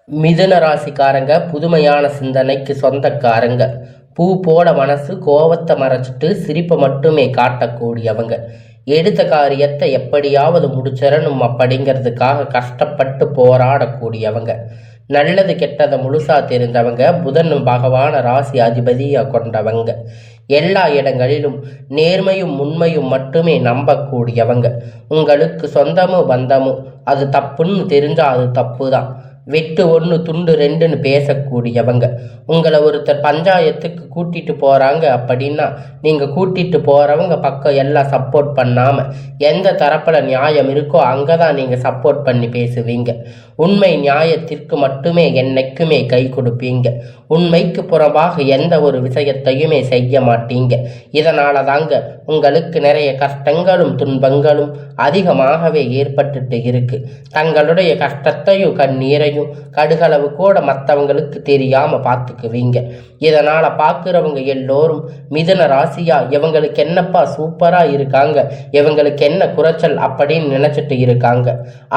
மிதுன ராசிக்காரங்க புதுமையான சிந்தனைக்கு சொந்தக்காரங்க. பூ போல மனசு கோவத்தை மறைச்சிட்டு சிரிப்பை மட்டுமே காட்டக்கூடியவங்க. எடுத்த காரியத்தை எப்படியாவது முடிச்சிடணும் அப்படிங்கிறதுக்காக கஷ்டப்பட்டு போராடக்கூடியவங்க. நல்லது கெட்டதை முழுசா தெரிந்தவங்க. புதன் பகவான ராசி அதிபதியாக கொண்டவங்க. எல்லா இடங்களிலும் நேர்மையும் உண்மையும் மட்டுமே நம்பக்கூடியவங்க. உங்களுக்கு சொந்தமும் பந்தமும் அது தப்புன்னு தெரிஞ்சா அது தப்பு தான். வெட்டு ஒன்று துண்டு ரெண்டுன்னு பேசக்கூடியவங்க. உங்களை ஒருத்தர் பஞ்சாயத்துக்கு கூட்டிட்டு போகிறாங்க அப்படின்னா நீங்கள் கூட்டிட்டு போகிறவங்க பக்கம் எல்லாம் சப்போர்ட் பண்ணாமல் எந்த தரப்பில் நியாயம் இருக்கோ அங்கே தான் நீங்கள் சப்போர்ட் பண்ணி பேசுவீங்க. உண்மை நியாயத்திற்கு மட்டுமே என்னைக்குமே கை கொடுப்பீங்க. உண்மைக்கு புறம்பாக எந்த ஒரு விஷயத்தையுமே செய்ய மாட்டீங்க. இதனால தாங்க உங்களுக்கு நிறைய கஷ்டங்களும் துன்பங்களும் அதிகமாகவே ஏற்பட்டுட்டு இருக்கு. தங்களுடைய கஷ்டத்தையும் கண்ணீரையும் கடுகளவு கூட மற்றவங்களுக்கு தெரியாம பார்த்துக்குவீங்க. இதனால பார்க்குறவங்க எல்லோரும் மிதுன ராசியா இவங்களுக்கு என்னப்பா சூப்பரா இருக்காங்க, இவங்களுக்கு என்ன குறைச்சல் அப்படின்னு நினைச்சிட்டு இருக்காங்க.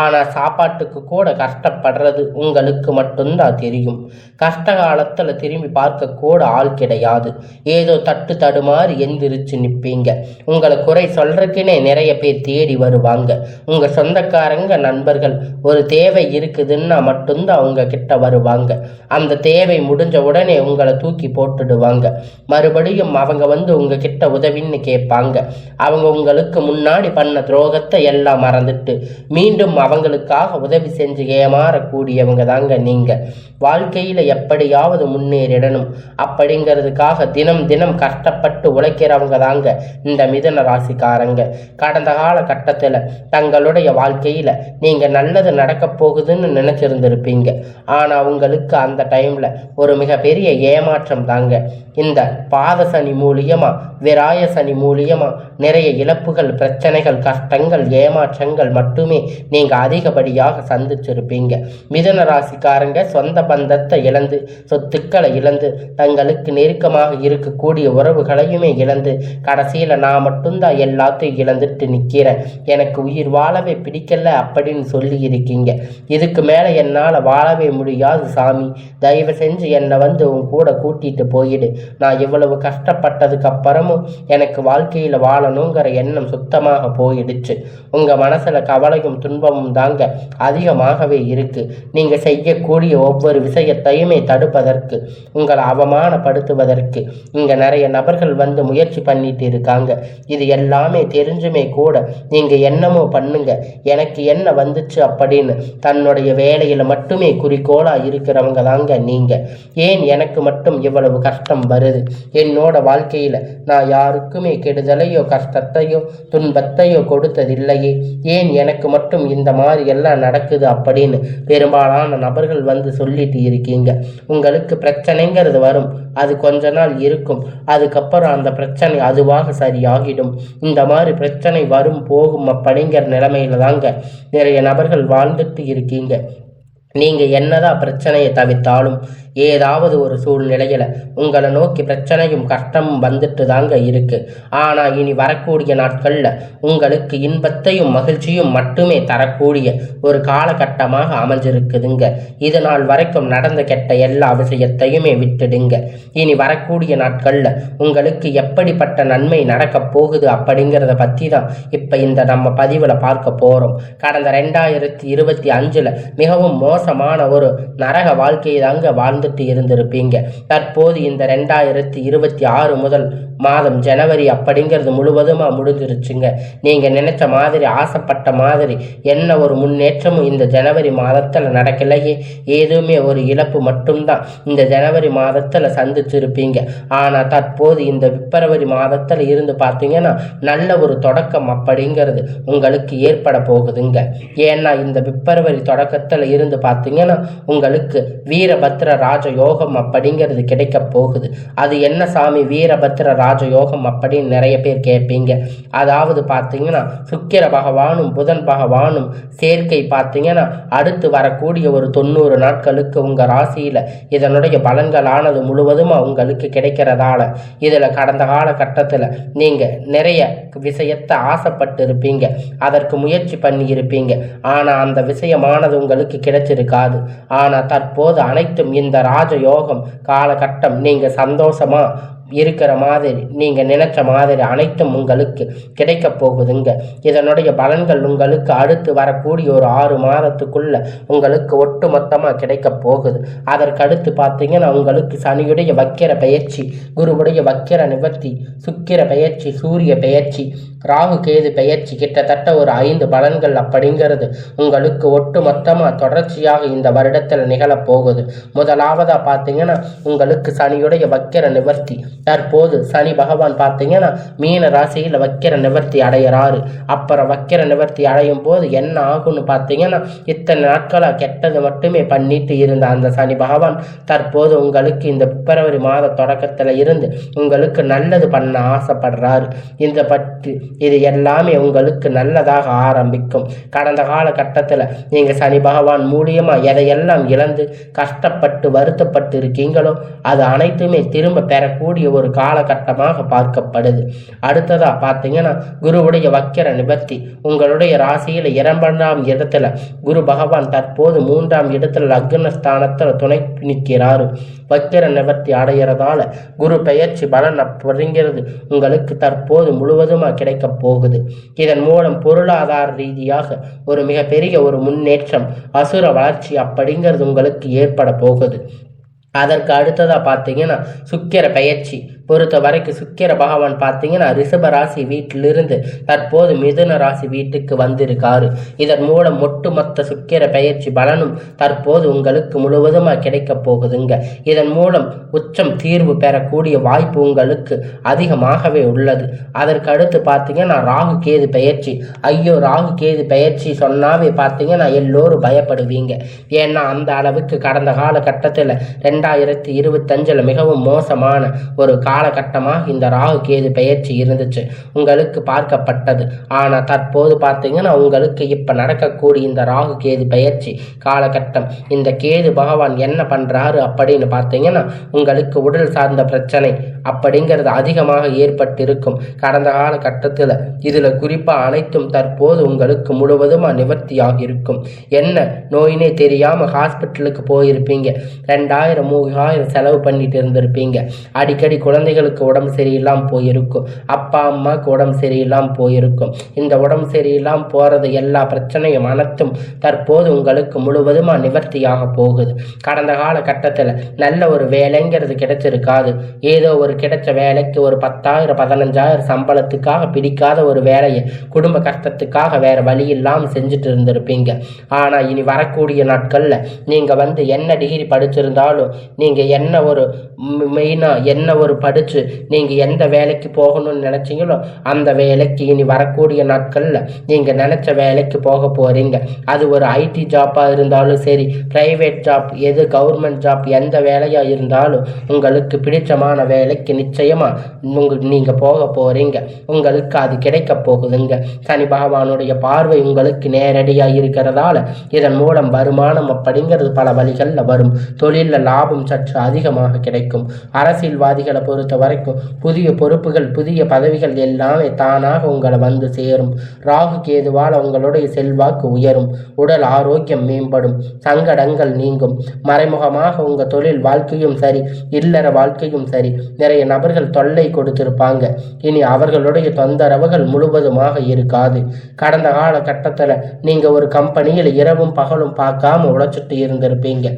ஆனா சாப்பாட்டுக்கு கூட கஷ்டப்படுறது உங்களுக்கு மட்டும்தான் தெரியும். கஷ்ட காலத்துல திரும்பி பார்க்க கூட ஆள் கிடையாது. ஏதோ தட்டு தடுமாறி எந்திரிச்சு நிற்பீங்க. உங்களை குறை சொல்றதுக்குன்னே நிறைய பேர் தேடி வருவாங்க. உங்க சொந்தக்காரங்க நண்பர்கள் ஒரு தேவை இருக்குதுன்னா மட்டும்தான் அவங்க கிட்ட வருவாங்க. அந்த தேவை முடிஞ்ச உடனே உங்களை தூக்கி போட்டுடுவாங்க. மறுபடியும் அவங்க வந்து உங்ககிட்ட உதவின்னு கேட்பாங்க. அவங்க உங்களுக்கு முன்னாடி பண்ண துரோகத்தை எல்லாம் மறந்துட்டு மீண்டும் அவங்களுக்காக உதவி செஞ்சு ஏமாறக்கூடியவங்க தாங்க நீங்க. வாழ்க்கையில எப்படியாவது முன்னேறிடணும் அப்படிங்கிறதுக்காக தினம் தினம் கஷ்டப்பட்டு உழைக்கிறவங்க தாங்க இந்த மிதுன ராசிக்காரங்க. கடந்த கால கட்டத்துல தங்களுடைய வாழ்க்கையில நீங்க நல்லது நடக்க போகுதுன்னு நினைச்சிருந்திருப்பீங்க. ஆனா உங்களுக்கு அந்த டைம்ல ஒரு மிகப்பெரிய ஏமாற்றம் தாங்க. இந்த பாத சனி மூலியமா விராய சனி மூலியமா நிறைய இழப்புகள், பிரச்சனைகள், கஷ்டங்கள், ஏமாற்றங்கள் மட்டுமே நீங்க அதிகப்படியாக சந்திச்சிருப்பீங்க. மிதுன ராசிக்காரங்க சொந்த பந்தத்தை இழந்து, சொத்துக்களை இழந்து, தங்களுக்கு நெருக்கமாக இருக்கக்கூடிய உறவுகளையுமே இழந்து, கடைசியில நான் மட்டும்தான் எல்லாத்தையும் இழந்துட்டு நிக்கிறேன், எனக்கு உயிர் வாழவே பிடிக்கல அப்படின்னு சொல்லி இருக்கீங்க. இதுக்கு மேல என்னால வாழவே முடியாது சாமி, தயவு செஞ்சு என்னை வந்து உன் கூட கூட்டிட்டு போயிடு. நான் இவ்வளவு கஷ்டப்பட்டதுக்கு அப்புறமும் எனக்கு வாழ்க்கையில வாழணுங்கிற எண்ணம் சுத்தமாக போயிடுச்சு. உங்க மனசுல கவலையும் துன்பமும் தாங்க அதிகமாகவே இருக்கு. நீங்க செய்யக்கூடிய ஒவ்வொரு விஷயத்தையுமே தடுப்பதற்கு, உங்களை அவமானப்படுத்துவதற்கு இங்க நிறைய நபர்கள் வந்து முயற்சி பண்ணிட்டு இருக்காங்க. இது எல்லாமே தெரிஞ்சுமே கூட நீங்க என்னமோ பண்ணுங்க, எனக்கு என்ன வந்துச்சு அப்படின்னு தன்னுடைய வேலையில மட்டுமே குறிக்கோளா இருக்கிறவங்க தாங்க நீங்க. ஏன் எனக்கு மட்டும் இவ்வளவு கஷ்டம் வருது? என்னோட வாழ்க்கையில நான் யாருக்குமே கெடுதலையோ கஷ்டத்தையோ துன்பத்தையோ கொடுத்ததில்லையே, ஏன் எனக்கு மட்டும் இந்த மாதிரி எல்லாம் நடக்குது அப்படின்னு பெரும்பாலான நபர்கள் வந்து சொல்லிட்டு இருக்கீங்க. உங்களுக்கு பிரச்சனைங்கிறது வரும், அது கொஞ்ச நாள் இருக்கும், அதுக்கப்புறம் அந்த பிரச்சனை அதுவாக சரியாகிடும். இந்த மாதிரி பிரச்சனை வரும் போகும் அப்படிங்கிற நிலைமையில தாங்க நிறைய நபர்கள் வாழ்ந்துட்டு இருக்கீங்க. நீங்க என்னதான் பிரச்சனையை தவிர்த்தாலும் ஏதாவது ஒரு சூழ்நிலையில உங்களை நோக்கி பிரச்சனையும் கஷ்டமும் வந்துட்டு தாங்க இருக்கு. ஆனா இனி வரக்கூடிய நாட்கள்ல உங்களுக்கு இன்பத்தையும் மகிழ்ச்சியும் மட்டுமே தரக்கூடிய ஒரு காலகட்டமாக அமைஞ்சிருக்குதுங்க. இது நாள் வரைக்கும் நடந்த கெட்ட எல்லா விஷயத்தையுமே விட்டுடுங்க. இனி வரக்கூடிய நாட்கள்ல உங்களுக்கு எப்படிப்பட்ட நன்மை நடக்க போகுது அப்படிங்கிறத பத்தி தான் இப்ப இந்த நம்ம பதிவுல பார்க்க போறோம். கடந்த 2025 மிகவும் மோசமான ஒரு நரக வாழ்க்கையை தாங்க வாழ்ந்துட்டு இருந்திருப்பீங்க. தற்போது இந்த 2026 முதல் மாதம் ஜனவரி அப்படிங்கிறது முழுவதுமா முடிஞ்சிருச்சுங்க. நீங்க நினைச்ச மாதிரி, ஆசைப்பட்ட மாதிரி என்ன ஒரு முன்னேற்றமும் இந்த ஜனவரி மாதத்துல நடக்கலையே. ஏதுமே ஒரு இழப்பு மட்டும்தான் இந்த ஜனவரி மாதத்துல சந்திச்சிருப்பீங்க. ஆனா தற்போது இந்த பிப்ரவரி மாதத்துல இருந்து பார்த்தீங்கன்னா நல்ல ஒரு தொடக்கம் அப்படிங்கிறது உங்களுக்கு ஏற்பட போகுதுங்க. ஏன்னா இந்த பிப்ரவரி தொடக்கத்துல இருந்து பார்த்தீங்கன்னா உங்களுக்கு வீரபத்ர ராஜயோகம் அப்படிங்கிறது கிடைக்க போகுது. அது என்ன சாமி வீரபத்திர ராஜயோகம் அப்படின்னு நிறைய பேர் கேட்பீங்க. அதாவது பார்த்தீங்கன்னா சுக்கிர பகவானும் புதன் பகவானும் சேர்க்கை பார்த்தீங்கன்னா அடுத்து வரக்கூடிய ஒரு 90 நாட்களுக்கு உங்கள் ராசியில் இதனுடைய பலன்களானது முழுவதும் உங்களுக்கு கிடைக்கிறதால இதில் கடந்த காலகட்டத்தில் நீங்கள் நிறைய விஷயத்தை ஆசைப்பட்டு இருப்பீங்க, அதற்கு முயற்சி பண்ணி இருப்பீங்க. ஆனால் அந்த விஷயமானது உங்களுக்கு கிடைச்சிருக்காது. ஆனால் தற்போது அனைத்தும் இந்த ராஜயோகம் காலகட்டம் நீங்கள் சந்தோஷமா இருக்கிற மாதிரி நீங்கள் நினைச்ச மாதிரி அனைத்தும் உங்களுக்கு கிடைக்க போகுதுங்க. இதனுடைய பலன்கள் உங்களுக்கு அடுத்து வரக்கூடிய ஒரு 6 மாதத்துக்குள்ள உங்களுக்கு ஒட்டு மொத்தமாக கிடைக்க போகுது. அதற்கடுத்து பார்த்தீங்கன்னா உங்களுக்கு சனியுடைய வக்கிர பெயர்ச்சி, குருவுடைய வக்கிர நிவர்த்தி, சுக்கிர பெயர்ச்சி, சூரிய பெயர்ச்சி, ராகு கேது பெயர்ச்சி, கிட்டத்தட்ட ஒரு 5 பலன்கள் அப்படிங்கிறது உங்களுக்கு ஒட்டு மொத்தமாக தொடர்ச்சியாக இந்த வருடத்தில் நிகழப்போகுது. முதலாவதாக பார்த்தீங்கன்னா உங்களுக்கு சனியுடைய வக்கிர நிவர்த்தி. தற்போது சனி பகவான் பார்த்தீங்கன்னா மீன ராசியில் வக்கிர நிவர்த்தி அடைகிறாரு. அப்புறம் வக்கிர நிவர்த்தி அடையும் போது என்ன ஆகும்னு பார்த்தீங்கன்னா இத்தனை நாட்களாக கெட்டது மட்டுமே பண்ணிட்டு இருந்த அந்த சனி பகவான் தற்போது உங்களுக்கு இந்த பிப்ரவரி மாத தொடக்கத்தில் இருந்து உங்களுக்கு நல்லது பண்ண ஆசைப்படுறாரு. இந்த பற்றி இது எல்லாமே உங்களுக்கு நல்லதாக ஆரம்பிக்கும். கடந்த காலகட்டத்தில் நீங்கள் சனி பகவான் மூலியமாக எதையெல்லாம் இழந்து கஷ்டப்பட்டு வருத்தப்பட்டு இருக்கீங்களோ அது அனைத்துமே திரும்ப பெறக்கூடிய ஒரு காலகட்டமாக பார்க்கப்படுது. அடுத்ததா பார்த்தீங்கன்னா குருவுடைய வக்கிர நிவர்த்தி. உங்களுடைய ராசியில் 2ஆம் இடத்துல குரு பகவான் தற்போது 3ஆம் இடத்துல லக்னஸ்தானத்தில் துணை நிற்கிறாரு. வக்கிர நிவர்த்தி அடைகிறதால குரு பெயர்ச்சி பலன் அப்படிங்கிறது உங்களுக்கு தற்போது முழுவதுமாக கிடைக்க போகுது. இதன் மூலம் பொருளாதார ரீதியாக ஒரு மிகப்பெரிய ஒரு முன்னேற்றம், அசுர வளர்ச்சி அப்படிங்கிறது உங்களுக்கு ஏற்பட போகுது. அதற்கு அடுத்ததாக பார்த்தீங்கன்னா சுக்கிர பெயர்ச்சி பொறுத்த வரைக்கும் சுக்கிர பகவான் பார்த்தீங்கன்னா ரிஷப ராசி வீட்டிலிருந்து தற்போது மிதுன ராசி வீட்டுக்கு வந்திருக்காரு. இதன் மூலம் ஒட்டுமொத்த சுக்கிர பெயர்ச்சி பலனும் தற்போது உங்களுக்கு முழுவதுமாக கிடைக்க போகுதுங்க. இதன் மூலம் உச்சம் தீர்வு பெறக்கூடிய வாய்ப்பு உங்களுக்கு அதிகமாகவே உள்ளது. அதற்கு அடுத்து பார்த்தீங்கன்னா ராகு கேது பெயர்ச்சி. ஐயோ, ராகு கேது பெயர்ச்சி சொன்னாவே பார்த்தீங்கன்னா எல்லோரும் பயப்படுவீங்க. ஏன்னா அந்த அளவுக்கு கடந்த காலகட்டத்தில் 2025 மிகவும் மோசமான ஒரு காலகட்டமாக இந்த ராகு கேது பெயர்ச்சி இருந்துச்சு, உங்களுக்கு பார்க்கப்பட்டது. ஆனால் தற்போது பார்த்தீங்கன்னா உங்களுக்கு இப்போ நடக்கக்கூடிய இந்த ராகு கேது பெயர்ச்சி காலகட்டம் இந்த கேது பகவான் என்ன பண்ணுறாரு அப்படின்னு பார்த்தீங்கன்னா உங்களுக்கு உடல் சார்ந்த பிரச்சனை அப்படிங்கிறது அதிகமாக ஏற்பட்டிருக்கும் கடந்த காலகட்டத்தில். இதில் குறிப்பாக அனைத்தும் தற்போது உங்களுக்கு முழுவதுமாக நிவர்த்தியாக இருக்கும். என்ன நோயினே தெரியாமல் ஹாஸ்பிட்டலுக்கு போயிருப்பீங்க, 2000-3000 செலவு பண்ணிட்டு இருந்திருப்பீங்க. அடிக்கடி குழந்தைகளுக்கு உடம்பு சரியில்லாமல் போயிருக்கும், அப்பா அம்மாவுக்கு உடம்பு சரியில்லாமல் போயிருக்கும். இந்த உடம்பு சரியில்லாமல் போகிறது எல்லா பிரச்சனையும் அனைத்தும் தற்போது உங்களுக்கு முழுவதுமாக நிவர்த்தியாக போகுது. கடந்த காலகட்டத்தில் நல்ல ஒரு வேலைங்கிறது கிடைச்சிருக்காது. ஏதோ ஒரு கிடைச்ச வேலைக்கு ஒரு 10,000-15,000 சம்பளத்துக்காக பிடிக்காத ஒரு வேலையை குடும்ப கஷ்டத்துக்காக வேற வழி இல்லாமல் செஞ்சுட்டு இருந்திருப்பீங்க. ஆனால் இனி வரக்கூடிய நாட்களில் நீங்கள் என்ன டிகிரி படிச்சிருந்தாலும், நீங்கள் என்ன ஒரு மெயினாக என்ன ஒரு படித்து நீங்கள் எந்த வேலைக்கு போகணும்னு நினச்சிங்களோ அந்த வேலைக்கு இனி வரக்கூடிய நாட்களில் நீங்கள் நினச்ச வேலைக்கு போக போகிறீங்க. அது ஒரு ஐடி ஜாப்பாக இருந்தாலும் சரி, ப்ரைவேட் ஜாப், எது கவர்மெண்ட் ஜாப், எந்த வேலையாக இருந்தாலும் உங்களுக்கு பிடிச்சமான வேலைக்கு நிச்சயமாக நீங்கள் போக போகிறீங்க. உங்களுக்கு அது கிடைக்க போகுதுங்க. சனி பகவானுடைய பார்வை உங்களுக்கு நேரடியாக இருக்கிறதால இதன் மூலம் வருமானம் அப்படிங்கிறது பல வழிகளில் வரும். தொழிலில் லாபம் சற்று அதிகமாக கிடைக்கும். அரசியல்வாதிகளை பொறுத்த வரைக்கும் புதிய பொறுப்புகள், புதிய பதவிகள் எல்லாமே தானாக உங்களை வந்து சேரும். ராகு கேதுவால் உங்களுடைய செல்வாக்கு உயரும், உடல் ஆரோக்கியம் மேம்படும், சங்கடங்கள் நீங்கும். மறைமுகமாக உங்கள் தொழில் வாழ்க்கையும் சரி, இல்லற வாழ்க்கையும் சரி, நிறைய நபர்கள் தொல்லை கொடுத்திருப்பாங்க. இனி அவர்களுடைய தொந்தரவுகள் முழுவதுமாக இருக்காது. கடந்த காலகட்டத்தில் நீங்கள் ஒரு கம்பெனியில் இரவும் பகலும் பார்க்காம உழைச்சிட்டு இருந்திருப்பீங்க.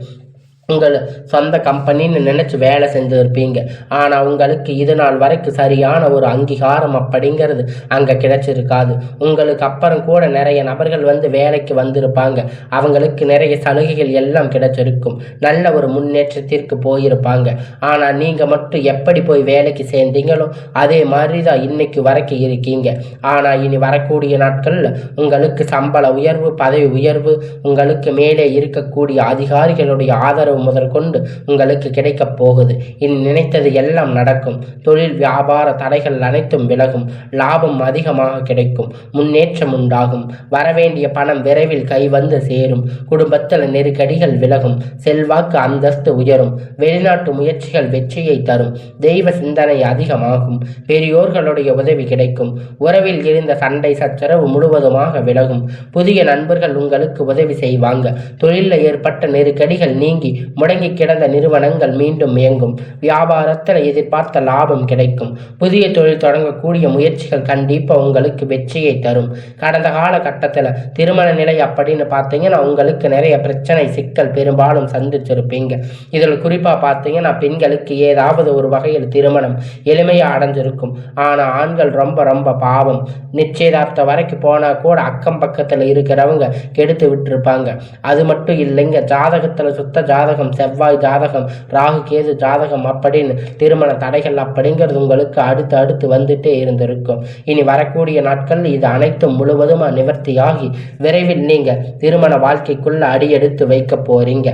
உங்கள் சொந்த கம்பெனின்னு நினச்சி வேலை செஞ்சுருப்பீங்க. ஆனால் உங்களுக்கு இது நாள் வரைக்கும் சரியான ஒரு அங்கீகாரம் அப்படிங்கிறது அங்கே கிடைச்சிருக்காது. உங்களுக்கு அப்புறம் கூட நிறைய நபர்கள் வேலைக்கு வந்திருப்பாங்க. அவங்களுக்கு நிறைய சலுகைகள் எல்லாம் கிடைச்சிருக்கும். நல்ல ஒரு முன்னேற்றத்திற்கு போயிருப்பாங்க. ஆனால் நீங்கள் மட்டும் எப்படி போய் வேலைக்கு சேர்ந்தீங்களோ அதே மாதிரி தான் இன்னைக்கு வரைக்கும் இருக்கீங்க. ஆனால் இனி வரக்கூடிய நாட்களில் உங்களுக்கு சம்பள உயர்வு, பதவி உயர்வு, உங்களுக்கு மேலே இருக்கக்கூடிய அதிகாரிகளுடைய ஆதரவு ஆதரவு முதற்கொண்டு உங்களுக்கு கிடைக்கப் போகுது. இனி நினைத்தது எல்லாம் நடக்கும். தொழில் வியாபார தடைகள் அனைத்தும் விலகும். லாபம் அதிகமாக கிடைக்கும். முன்னேற்றம் உண்டாகும். வரவேண்டிய பணம் விரைவில் கைவந்து சேரும். குடும்பத்தில் நெருக்கடிகள் விலகும். செல்வாக்கு அந்தஸ்து உயரும். வெளிநாட்டு முயற்சிகள் வெற்றியை தரும். தெய்வ சிந்தனை அதிகமாகும். பெரியோர்களுடைய உதவி கிடைக்கும். உறவில் இருந்த சண்டை சச்சரவு முழுவதுமாக விலகும். புதிய நண்பர்கள் உங்களுக்கு உதவி செய்வாங்க. தொழிலில் ஏற்பட்ட நெருக்கடிகள் நீங்கி முடங்கி கிடந்த நிறுவனங்கள் மீண்டும் இயங்கும். வியாபாரத்தில் எதிர்பார்த்த லாபம் கிடைக்கும். புதிய தொழில் தொடங்கக்கூடிய முயற்சிகள் கண்டிப்பா உங்களுக்கு வெற்றியை தரும். கடந்த காலகட்டத்தில் திருமண நிலை அப்படின்னு பார்த்தீங்கன்னா உங்களுக்கு நிறைய பிரச்சனை சிக்கல் பெரும்பாலும் சந்திச்சிருப்பீங்க. இதில் குறிப்பாக பார்த்தீங்கன்னா பெண்களுக்கு ஏதாவது ஒரு வகையில் திருமணம் எளிமையாக அடைஞ்சிருக்கும். ஆனால் ஆண்கள் ரொம்ப ரொம்ப பாவம். நிச்சயதார்த்தம் வரைக்கும் போனால் கூட அக்கம் பக்கத்தில் இருக்கிறவங்க கெடுத்து விட்டுருப்பாங்க. அது மட்டும் இல்லைங்க, ஜாதகத்தில் சுத்த ஜாதகம், செவ்வாய் ஜாதகம், ராகு கேது ஜாதகம் அப்படின்னு திருமண தடைகள் அப்படிங்கிறது உங்களுக்கு அடுத்து வந்துட்டே இருந்திருக்கும். இனி வரக்கூடிய நாட்கள் இது அனைத்தும் முழுவதுமா நிவர்த்தியாகி விரைவில் நீங்க திருமண வாழ்க்கைக்குள்ள அடியெடுத்து வைக்க போறீங்க.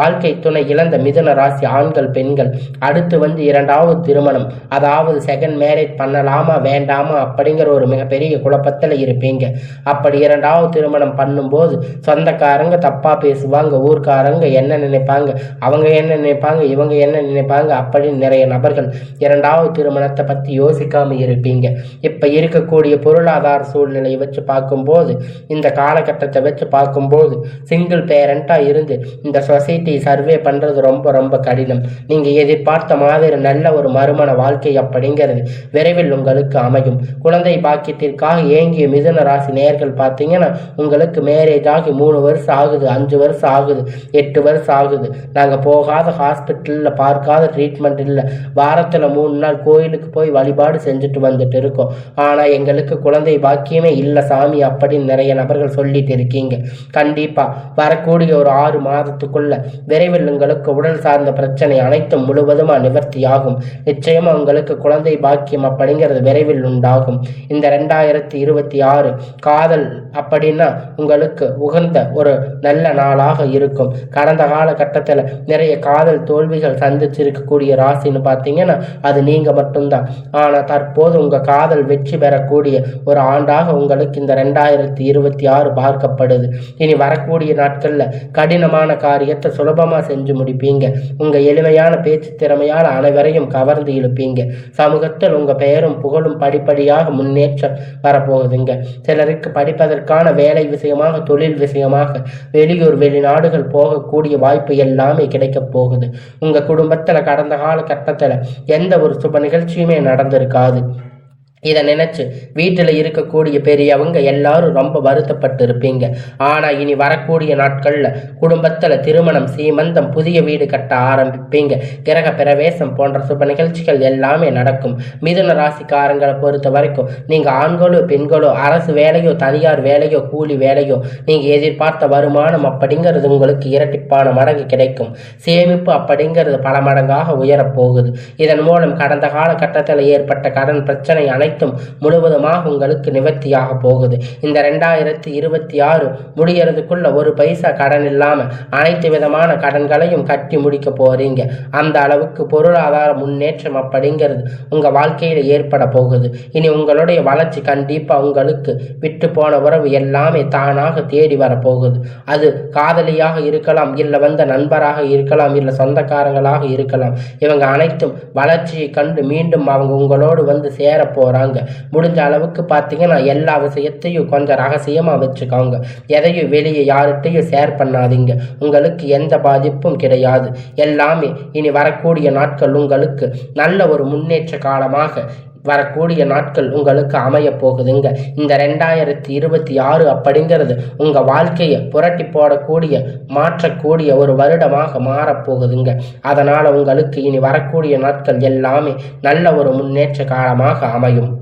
வாழ்க்கை துணை இழந்த மிதுன ராசி ஆண்கள் பெண்கள் அடுத்து வந்து இரண்டாவது திருமணம், அதாவது செகண்ட் மேரேஜ் பண்ணலாமா வேண்டாமா அப்படிங்கிற ஒரு மிகப்பெரிய குழப்பத்தில் இருப்பீங்க. அப்படி இரண்டாவது திருமணம் பண்ணும்போது சொந்தக்காரங்க தப்பா பேசுவாங்க. ஊர்க்காரங்க என்ன நினைப்பாங்க, அவங்க என்ன நினைப்பாங்க, இவங்க என்ன நினைப்பாங்க அப்படின்னு நிறைய நபர்கள் இரண்டாவது திருமணத்தை பற்றி யோசிக்காம இருப்பீங்க. இப்போ இருக்கக்கூடிய பொருளாதார சூழ்நிலையை வச்சு பார்க்கும்போது, இந்த காலகட்டத்தை வச்சு பார்க்கும்போது சிங்கிள் பேரண்டாக இருந்து இந்த சொசைட்டி சர்வே பண்ணுறது ரொம்ப ரொம்ப கடினம். நீங்கள் எதிர்பார்த்த மாதிரி நல்ல ஒரு மறுமண வாழ்க்கை அப்படிங்கிறது விரைவில் உங்களுக்கு அமையும். குழந்தை பாக்கியத்திற்காக ஏங்கிய மிதுன ராசி நேயர்கள் பார்த்தீங்கன்னா உங்களுக்கு மேரேஜ் ஆகி 3 வருஷம் ஆகுது, 5 வருஷம் ஆகுது, 8 வருஷம் ஆகுது. நாங்கள் போகாத ஹாஸ்பிட்டலில் பார்க்காத ட்ரீட்மெண்ட் இல்லை. வாரத்தில் 3 நாள் கோயிலுக்கு போய் வழிபாடு செஞ்சுட்டு வந்துட்டு இருக்கோம். ஆனால் எங்களுக்கு குழந்தை பாக்கியமே இல்லை சாமி அப்படின்னு நிறைய நபர்கள் சொல்லிட்டு இருக்கீங்க. கண்டிப்பாக வரக்கூடிய ஒரு 6 மாதத்துக்குள்ள விரைவில் உங்களுக்கு உடல் சார்ந்த பிரச்சனை அனைத்தும் முழுவதுமாக நிவர்த்தியாகும். நிச்சயமா உங்களுக்கு குழந்தை பாக்கியம் அப்படிங்கிறது விரைவில் உண்டாகும். இந்த 2026 காதல் அப்படின்னா உங்களுக்கு உகந்த ஒரு நல்ல நாளாக இருக்கும். கடந்த காலகட்டத்தில் நிறைய காதல் தோல்விகள் சந்திச்சிருக்கக்கூடிய ராசின்னு பார்த்தீங்கன்னா அது நீங்க மட்டும்தான். ஆனால் தற்போது உங்க காதல் வெற்றி பெறக்கூடிய ஒரு ஆண்டாக உங்களுக்கு இந்த 2026 பார்க்கப்படுது. இனி வரக்கூடிய நாட்கள்ல கடினமான காரியத்தை சுலபமா செஞ்சு முடிப்பீங்க. உங்க எளிமையான பேச்சு திறமையால் அனைவரையும் கவர்ந்து இழுப்பீங்க. சமூகத்தில் உங்க பெயரும் புகழும் படிப்படியாக முன்னேற்றம் வரப்போகுதுங்க. சிலருக்கு படிப்பதற்கான வேலை விஷயமாக, தொழில் விஷயமாக வெளியூர் வெளிநாடுகள் போகக்கூடிய வாய்ப்பு எல்லாமே கிடைக்க போகுது. உங்க குடும்பத்துல கடந்த காலகட்டத்துல எந்த ஒரு சுப நிகழ்ச்சியுமே நடந்திருக்காது. இதை நினைச்சு வீட்டில் இருக்கக்கூடிய பெரியவங்க எல்லாரும் ரொம்ப வருத்தப்பட்டு இருப்பீங்க. ஆனால் இனி வரக்கூடிய நாட்களில் குடும்பத்தில் திருமணம், சீமந்தம், புதிய வீடு கட்ட ஆரம்பிப்பீங்க. கிரக பிரவேசம் போன்ற சுப நிகழ்ச்சிகள் எல்லாமே நடக்கும். மிதுன ராசிக்காரங்களை பொறுத்த வரைக்கும் நீங்கள் ஆண்களோ பெண்களோ, அரசு வேலையோ தனியார் வேலையோ கூலி வேலையோ, நீங்கள் எதிர்பார்த்த வருமானம் அப்படிங்கிறது உங்களுக்கு இரட்டிப்பான மடங்கு கிடைக்கும். சேமிப்பு அப்படிங்கிறது பல மடங்காக உயரப்போகுது. இதன் மூலம் கடந்த காலகட்டத்தில் ஏற்பட்ட கடன் பிரச்சனை அனைத்தும் முழுவதுமாக உங்களுக்கு நிவர்த்தியாக போகுது. இந்த 2026 முடியறதுக்குள்ள ஒரு பைசா கடன் இல்லாம அனைத்து விதமான கடன்களையும் கட்டி முடிக்க போறீங்க. அந்த அளவுக்கு பொருளாதார முன்னேற்றம் அப்படிங்கிறது உங்க வாழ்க்கையில ஏற்பட போகுது. இனி உங்களுடைய வளர்ச்சி கண்டிப்பா உங்களுக்கு விட்டு போன உறவு எல்லாமே தானாக தேடி வர போகுது. அது காதலியாக இருக்கலாம், இல்ல வந்த நண்பராக இருக்கலாம், இல்ல சொந்தக்காரங்களாக இருக்கலாம். இவங்க அனைத்தும் வளர்ச்சியை கண்டு மீண்டும் அவங்க உங்களோடு வந்து சேர போறாங்க. முடிஞ்ச அளவுக்கு பார்த்தீங்கன்னா எல்லா விஷயத்தையும் கொஞ்சம் ரகசியமா வச்சுக்கோங்க. எதையும் வெளியே யார்கிட்டையும் ஷேர் பண்ணாதீங்க. உங்களுக்கு எந்த பாதிப்பும் கிடையாது. எல்லாமே இனி வரக்கூடிய நாட்கள் உங்களுக்கு நல்ல ஒரு முன்னேற்ற காலமாக வரக்கூடிய நாட்கள் உங்களுக்கு அமைய போகுதுங்க. இந்த 2026 அப்படிங்கிறது உங்க வாழ்க்கையை புரட்டி போடக்கூடிய, மாற்றக்கூடிய ஒரு வருடமாக மாறப்போகுதுங்க. அதனால உங்களுக்கு இனி வரக்கூடிய நாட்கள் எல்லாமே நல்ல ஒரு முன்னேற்ற காலமாக அமையும்.